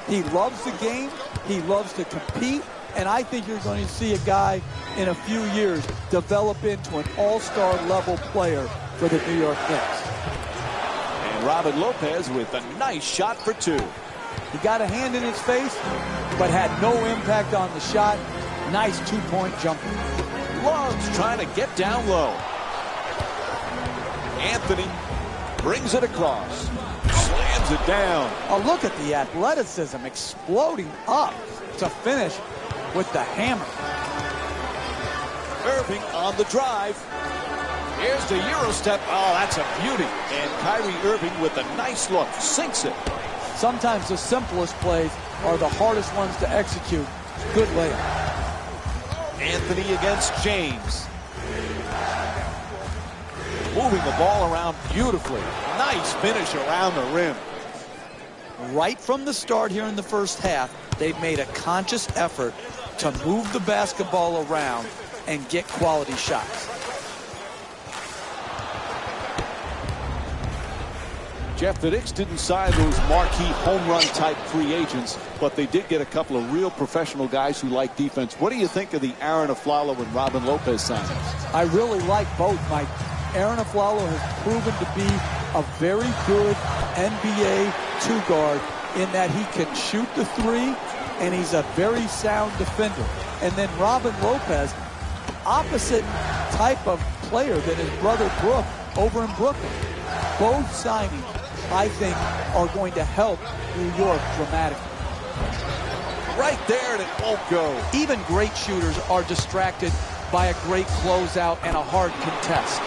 He loves the game. He loves to compete. And I think you're going to see a guy in a few years develop into an all-star level player for the New York Knicks. And Robin Lopez with a nice shot for two. He got a hand in his face, but had no impact on the shot. Nice two-point jumper. Love's trying to get down low. Anthony brings it across. Slams it down. Oh, look at the athleticism exploding up to finish with the hammer. Irving on the drive. Here's the Euro step. Oh, that's a beauty. And Kyrie Irving with a nice look. Sinks it. Sometimes the simplest plays are the hardest ones to execute. Good layup. Anthony against James. Moving the ball around beautifully. Nice finish around the rim. Right from the start here in the first half, they've made a conscious effort to move the basketball around and get quality shots. Jeff, the Knicks didn't sign those marquee home run type free agents, but they did get a couple of real professional guys who like defense. What do you think of the Aaron Aflalo and Robin Lopez signings? I really like both, Mike. Aaron Aflalo has proven to be a very good NBA two-guard in that he can shoot the three, and he's a very sound defender. And then Robin Lopez, opposite type of player than his brother Brook over in Brooklyn. Both signings, I think, are going to help New York dramatically. Right there, and it won't go. Even great shooters are distracted by a great closeout and a hard contest.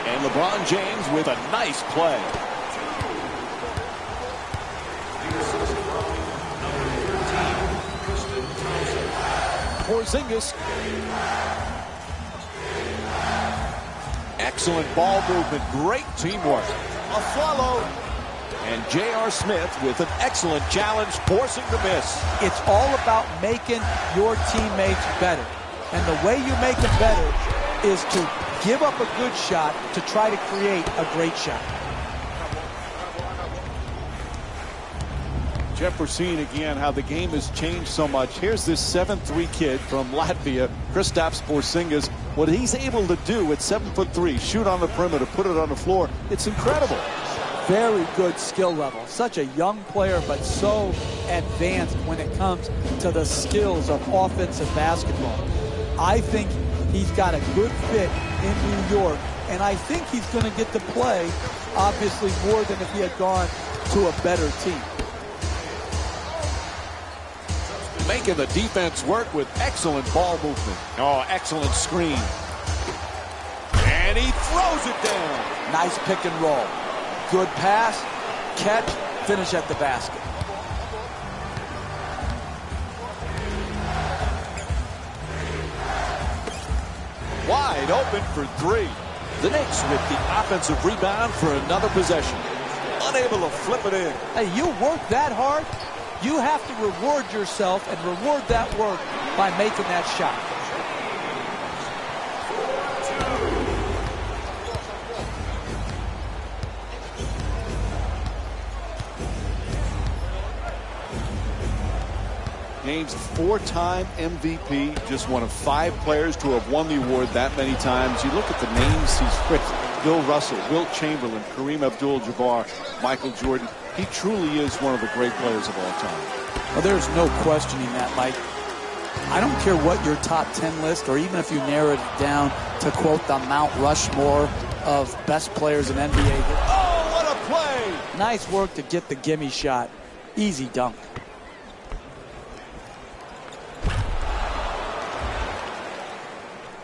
And LeBron James with a nice play. Porzingis. Excellent ball movement. Great teamwork. Aflalo. And J.R. Smith with an excellent challenge, forcing the miss. It's all about making your teammates better. And the way you make them better is to give up a good shot to try to create a great shot. Jeff, we're seeing again how the game has changed so much. Here's this 7'3" kid from Latvia, Kristaps Porzingis. What he's able to do at 7'3", shoot on the perimeter, put it on the floor, it's incredible. Very good skill level. Such a young player, but so advanced when it comes to the skills of offensive basketball. I think he's got a good fit in New York, and I think he's going to get to play, obviously, more than if he had gone to a better team. Making the defense work with excellent ball movement. Oh, excellent screen. And he throws it down. Nice pick and roll. Good pass, catch, finish at the basket. Wide open for three. The Knicks with the offensive rebound for another possession. Unable to flip it in. Hey, you work that hard, you have to reward yourself and reward that work by making that shot. James, four-time MVP, just one of 5 players to have won the award that many times. You look at the names he's with: Bill Russell, Wilt Chamberlain, Kareem Abdul-Jabbar, Michael Jordan. He truly is one of the great players of all time. Well, there's no questioning that, Mike. I don't care what your top 10 list, or even if you narrowed it down to quote the Mount Rushmore of best players in NBA. Oh, what a play! Nice work to get the gimme shot. Easy dunk.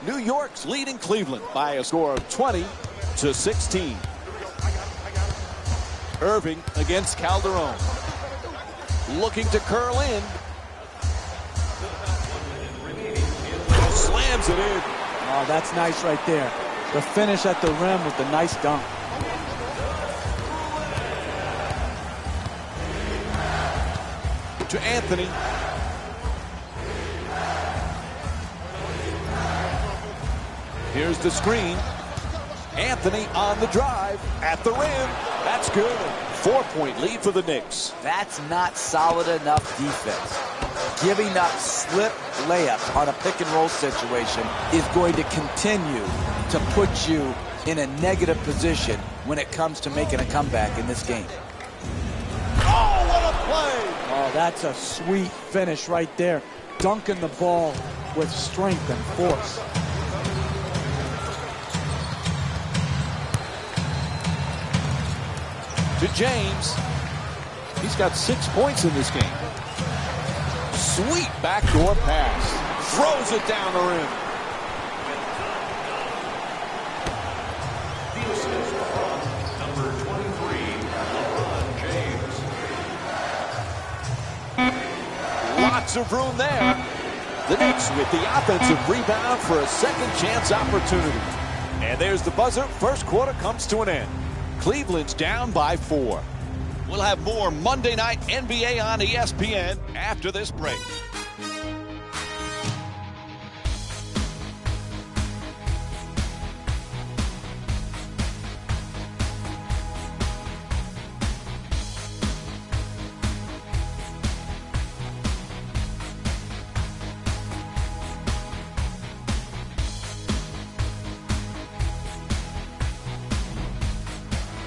New York's leading Cleveland by a score of 20-16. Irving against Calderon. Looking to curl in. Slams it in. Oh, that's nice right there. The finish at the rim with the nice dunk. To Anthony. Here's the screen. Anthony on the drive at the rim. That's good. 4-point lead for the Knicks. That's not solid enough defense. Giving up slip layups on a pick-and-roll situation is going to continue to put you in a negative position when it comes to making a comeback in this game. Oh, what a play! Oh, that's a sweet finish right there. Dunking the ball with strength and force. To James. He's got 6 points in this game. Sweet backdoor pass. Throws it down the rim. Number 23, LeBron James. Lots of room there. The Knicks with the offensive rebound for a second chance opportunity. And there's the buzzer. First quarter comes to an end. Cleveland's down by 4. We'll have more Monday Night NBA on ESPN after this break.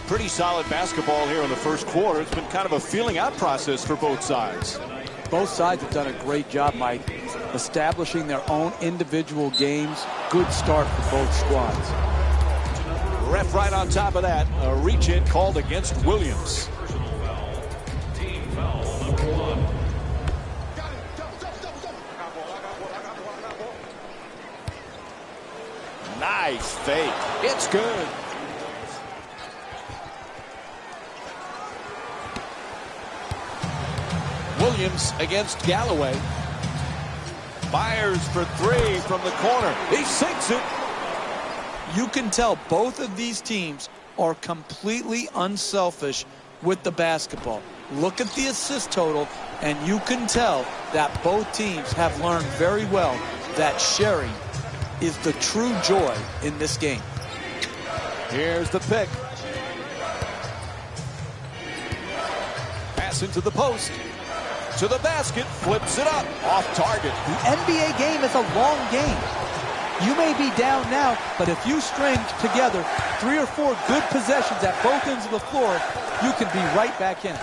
Pretty solid basketball here in the first quarter. It's been kind of a feeling out process for both sides. Both sides have done a great job, Mike, establishing their own individual games. Good start for both squads. Ref right on top of that. A reach-in called against Williams. Team foul number 1. Nice fake. It's good. Williams against Galloway. Fires for 3 from the corner. He sinks it. You can tell both of these teams are completely unselfish with the basketball. Look at the assist total, and you can tell that both teams have learned very well that sharing is the true joy in this game. Here's the pick. Pass into the post. To the basket, flips it up, off target. The NBA game is a long game. You may be down now, but if you string together 3 or 4 good possessions at both ends of the floor, you can be right back in it.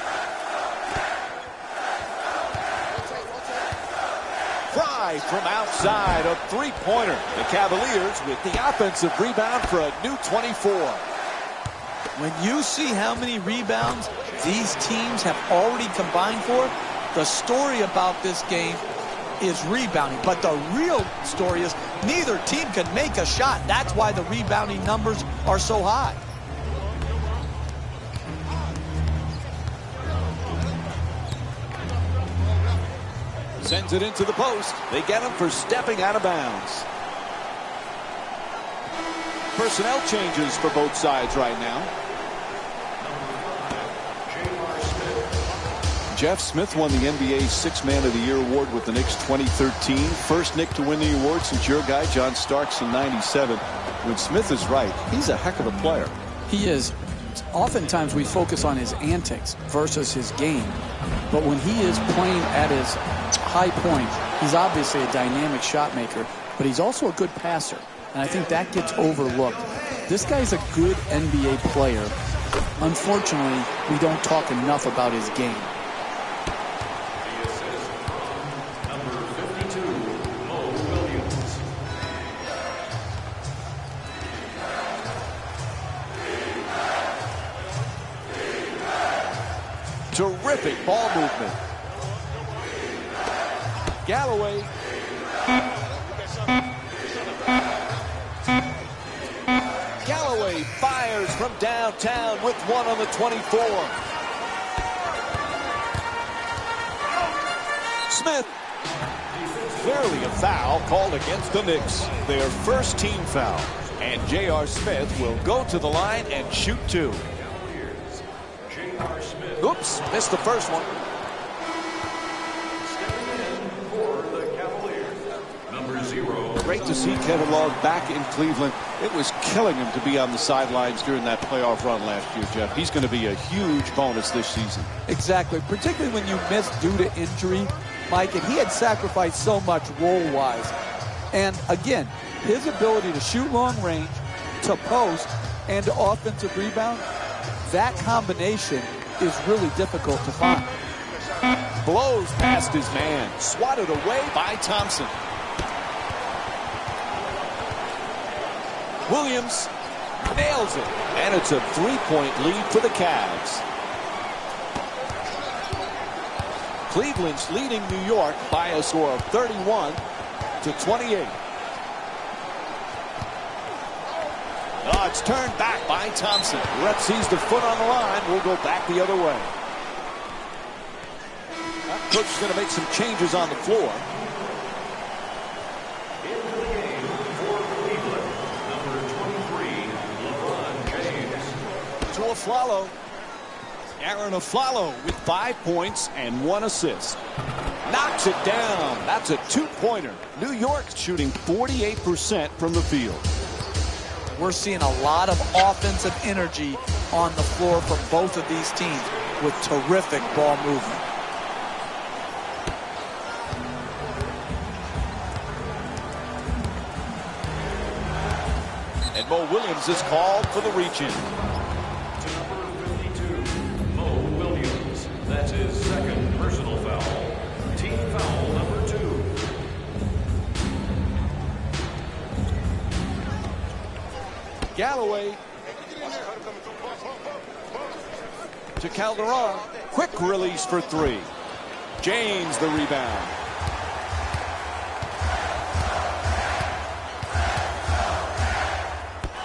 Fry from outside, a 3-pointer. The Cavaliers with the offensive rebound for a new 24. When you see how many rebounds these teams have already combined for, the story about this game is rebounding. But the real story is neither team can make a shot. That's why the rebounding numbers are so high. Sends it into the post. They get him for stepping out of bounds. Personnel changes for both sides right now. Jeff Smith won the NBA's 6th Man of the Year award with the Knicks 2013. First Knick to win the award since your guy, John Starks, in '97. When Smith is right, he's a heck of a player. He is. Oftentimes we focus on his antics versus his game. But when he is playing at his high point, he's obviously a dynamic shot maker, but he's also a good passer. And I think that gets overlooked. This guy's a good NBA player. Unfortunately, we don't talk enough about his game. Terrific ball movement. Galloway. Galloway fires from downtown with 1 on the 24. Smith. Clearly a foul called against the Knicks. Their first team foul. And J.R. Smith will go to the line and shoot 2. Oops, missed the first one. Stepping in for the Cavaliers, number 0. Great to see Kevin Love back in Cleveland. It was killing him to be on the sidelines during that playoff run last year, Jeff. He's going to be a huge bonus this season. Exactly, particularly when you miss due to injury, Mike, and he had sacrificed so much role-wise. And again, his ability to shoot long range, to post, and to offensive rebound, that combination is really difficult to find. Blows past his man. Swatted away by Thompson. Williams nails it. And it's a three-point lead for the Cavs. Cleveland's leading New York by a score of 31-28. Oh, it's turned back by Thompson. Ref sees the foot on the line. We'll go back the other way. Coach is going to make some changes on the floor. Into the game for Cleveland, number 23, LeBron James. To Aflalo. Aaron Aflalo with 5 points and 1 assist. Knocks it down. That's a two-pointer. New York's shooting 48% from the field. We're seeing a lot of offensive energy on the floor from both of these teams with terrific ball movement. And Mo Williams is called for the reach-in. To number 52, Mo Williams. That's his second personal foul. Team foul number 2. Galloway to Calderon. Quick release for 3. James the rebound.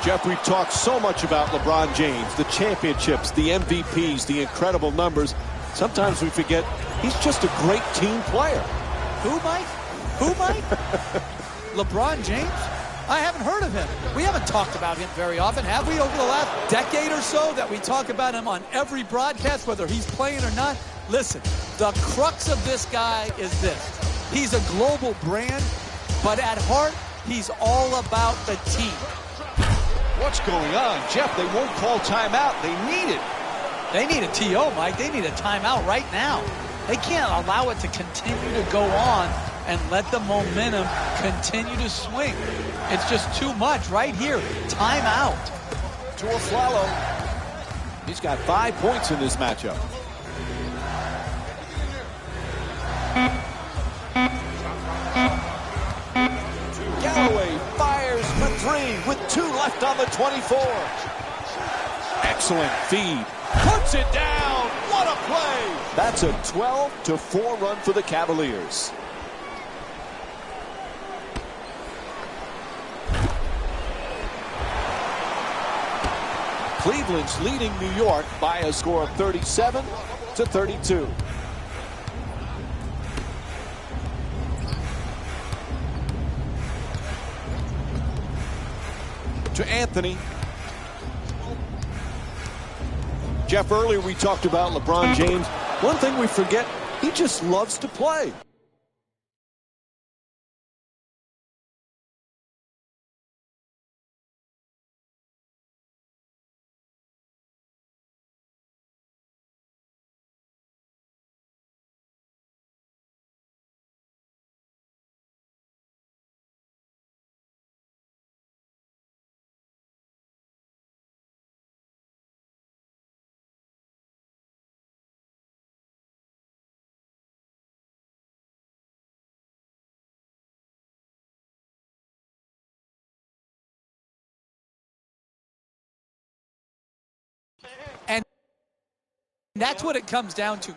Jeff, we've talked so much about LeBron James, the championships, the MVPs, the incredible numbers. Sometimes we forget he's just a great team player. Who, Mike? Who, Mike? LeBron James? I haven't heard of him. We haven't talked about him very often, have we, over the last decade or so, that we talk about him on every broadcast, whether he's playing or not? Listen, the crux of this guy is this. He's a global brand, but at heart, he's all about the team. What's going on? Jeff, they won't call timeout. They need it. They need a TO, Mike. They need a timeout right now. They can't allow it to continue to go on and let the momentum continue to swing. It's just too much right here. Timeout. To Aflalo. He's got 5 points in this matchup. Galloway fires for 3 with 2 left on the 24. Excellent feed. Puts it down. What a play. That's a 12-4 run for the Cavaliers. Cleveland's leading New York by a score of 37-32. To Anthony. Jeff, earlier we talked about LeBron James. One thing we forget, he just loves to play. And that's what it comes down to.